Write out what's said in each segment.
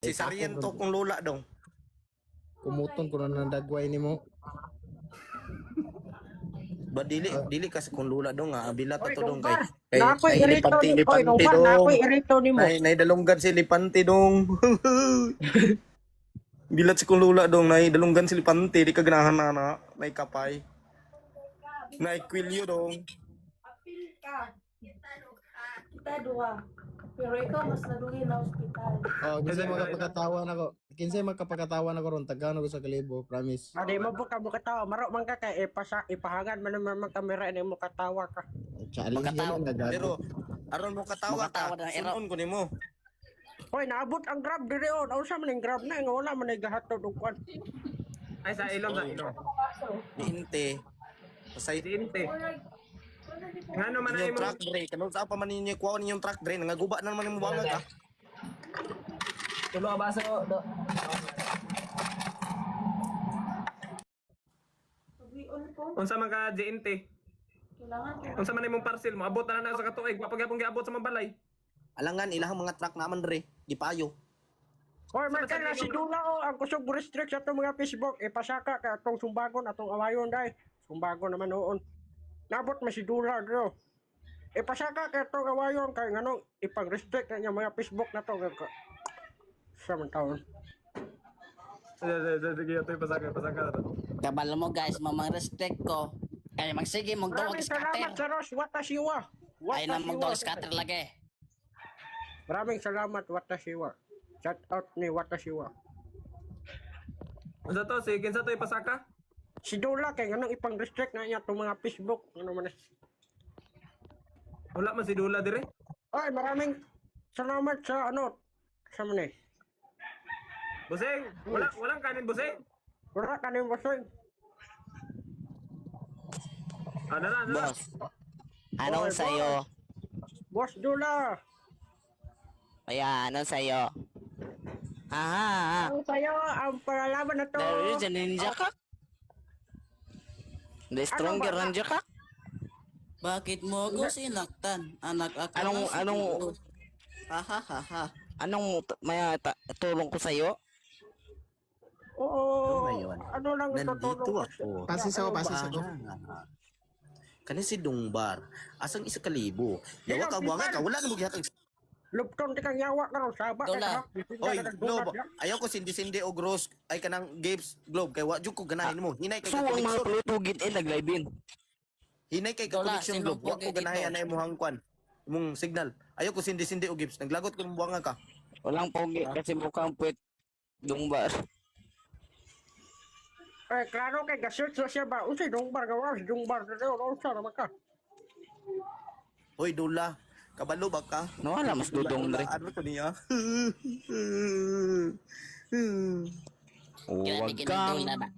Si Sargento kung lula dong. Kumuton ko na nandagway nimo. Ba dili kasi kung lula dong nga bilat Oy, ato dong Dongbar, kay nakoy irito lipanti ni Oy, Dongbar, dong. nakoy irito nimo. Nay dalunggan si lipanti dong. Bilat si kung lula dong nay dalunggan si lipanti di ka ganahan na nay kapay. Nay kwilyo dong. Apil ka. Kita dua. Pero ikaw mas nadugi na ospital. Oh, kinsay magkapagkatawan ako. Kinsay magkapagkatawan ako ron tagano ko sa kalibo, promise. Ade mo ka mo katawa, maro man ka kay ipahangan man naman kamera ni mo katawa ka. Challenge Magkatawa. yun ang nagago. Pero aron mo katawa Makatawa ka. na, ero. Sunon ko nimo. Hoy, naabot ang grab diri on. Unsa man ang grab na nga wala man ay gahatod og kwan. Ay, sa ilong, sa ilong. Inte. Pasay Dinte. Ngano man ay yung mo? truck brake. Kanong sa pa man ninyo kuha ninyo yung truck brake nangaguba na naman yung buwanga ka. Tulo ka baso, do. Pag-ion ko. Unsa man ka Dinte? Kailangan ko. Unsa man imong parcel mo? Abot na sa katuig, papagyapon giabot sa mabalay. Alangan ilahang mga truck naman dre. Gipayo. Hoy, man ka na si Dula o ang kusog restrict sa itong mga Facebook. Ipasaka ka atong sumbagon atong awayon dai. Sumbagon naman noon. Nabot man si Dula dro. Ipasaka ka atong awayon kay nganong ipang-restrict na niya mga Facebook na to. Sa man taon. Sige, ito pasaka. Kabalo mo guys, mamang respect ko. Kaya magsige mong dog Maraming scatter. salamat sa Ross. Watashiwa. Ay na mong dog scatter lagi. Maraming salamat Watashiwa. Shout out ni Watashiwa. Unsa to? Sige, kinsa to ipasaka? Si Dula kay nganong ipang-restrict na niya itong mga Facebook. Ano man. Wala man si Dula dire. Ay, maraming salamat sa ano. Sa man eh. Buseng, walang kanin buseng. Wala ka na yung basoy. Ano na? Boss. Anong Boy, sayo? Boss Dula. Kaya anong sayo? Aha. Ang sayo, ang palalaban na to. There is a ninja ka? The stronger Ano ba? ninja ka? Bakit mo ako sinaktan? Anak ako Anong ha. may tulong ko sa'yo? Oo. Ano yun? Ano lang Nandito itutulong ako. Pasis ako, pasis ako. Kani si Dungbar. Asang isa kalibo. Yawa ka buwanga ka. Wala na mo gihatag. Lupton di kang yawa ka ron. Saba Dola. Oy, Globe. Ayaw ko sindi-sindi o gross. Ay kanang Gapes Globe. Kay wadyo ko ganahin mo. Hinay kay So ang mga connection. plutugit nag-live in. Hinay kay Dola, connection sino Globe. Wa ko pogi ganahin dito? na imong kwan. Imong signal. Ayaw ko sindi-sindi o Gapes. Naglagot ko ng buwanga ka. Walang pogi kasi mukhang puwet Dungbar. Eh, klaro kay gasearch na siya ba? Unsay Dungbar gawa? Si Dungbar na rin. Unsa naman ka? Hoy, Dula. Kabalo ba ka? Nawala mas dudong Dula, dre. ano ko niya? Huwag Kaya kang na ba?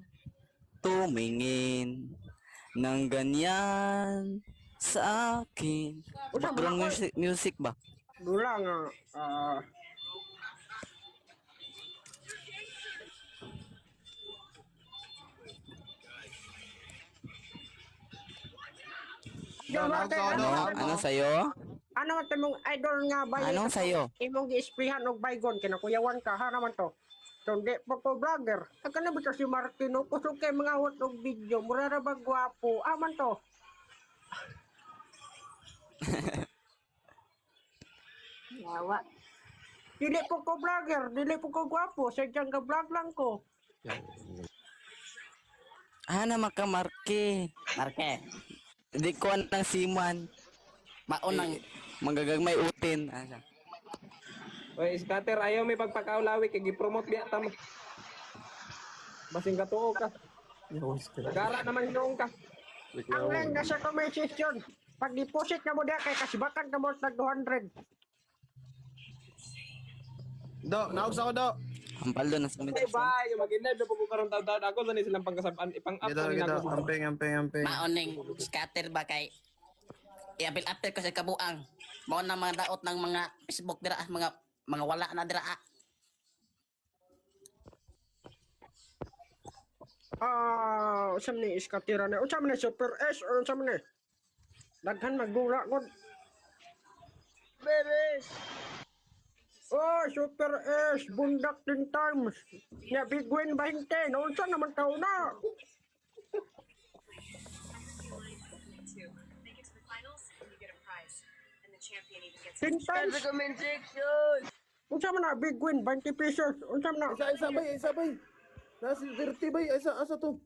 tumingin ng ganyan sa akin. Background music ba? Dula nga. Ano sa'yo? Ano man mong idol nga ba? Anong sa'yo? Imong gi-isprihan og baygon kinakuyawan ka ha naman to. Tundi po ko vlogger. Agka na bitaw si Martino kusog kay mga hot og video. Mura ra ba gwapo? Aman to. Yawa. Dili po ko vlogger, dili po ko gwapo. Sadyang ka vlog lang ko. Naman ka, Marke. Marke, Hindi ko ng siman. maunang Manggagagmay utin. Asa? Oy, scatter ayaw may pagpakaulawi kay gi-promote biya ta mo. Basing katuo ka. Gara naman noong ka. Ang lang na sa comment section. Pag deposit na mo diya kay kasibakan ka mo tag 200. Do, naog sa ako do. Hampal doon sa Bye bye. Yung mag-inerd na po ko karon taon ako sa ni silang pangkasaban ipang-up Gito, na gito. ako. Amping. mauning scatter ba kay i-apil ko sa kabuang. Mao na mga daot ng mga Facebook dira mga wala na dira. Usam ni iskatira na. Usam ni Super S or usam ni. Daghan magdula ko. Beres. Oh, Super S, bundak 10 times. Nya Big Win 20, naunsa naman tao na. Make it to the finals, and you get a prize. And the champion even gets 10 times. Unsa man na Big Win 20 pesos. Unsa man na? Isa bay. Nasa 30 bay, asa to.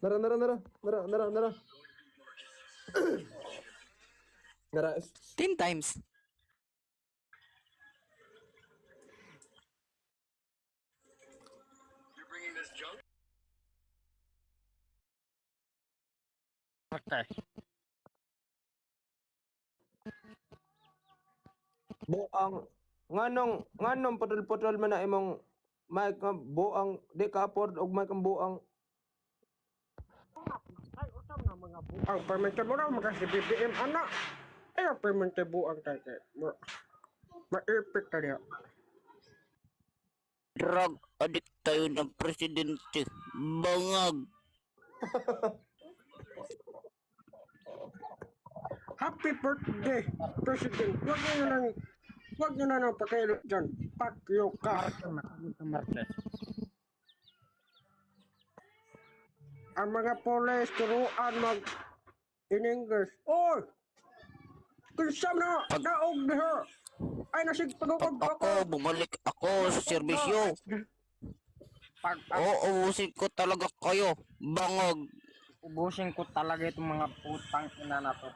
Nara. Nara. 10 times. Okay. Buang nganong putol-putol man na imong mic nga buang di ka afford og mic ang buang. Ay, usam na mga buang. Permente mo na mga si BBM anak. Ay, ang permente buang tayo. Ma-epic ka niya. Drug addict tayo ng presidente. Bangag. Happy birthday, President. Huwag nyo na nang pakilot dyan. Pakyo ka. Ang mga polis, turuan mag in English. Oy! Kunsam na! Naog niya! Ay, nasig pagkakag ako! Bumalik ako sa serbisyo. Uubusin ko talaga kayo. Bangag. Ubusin ko talaga itong mga putang ina na to.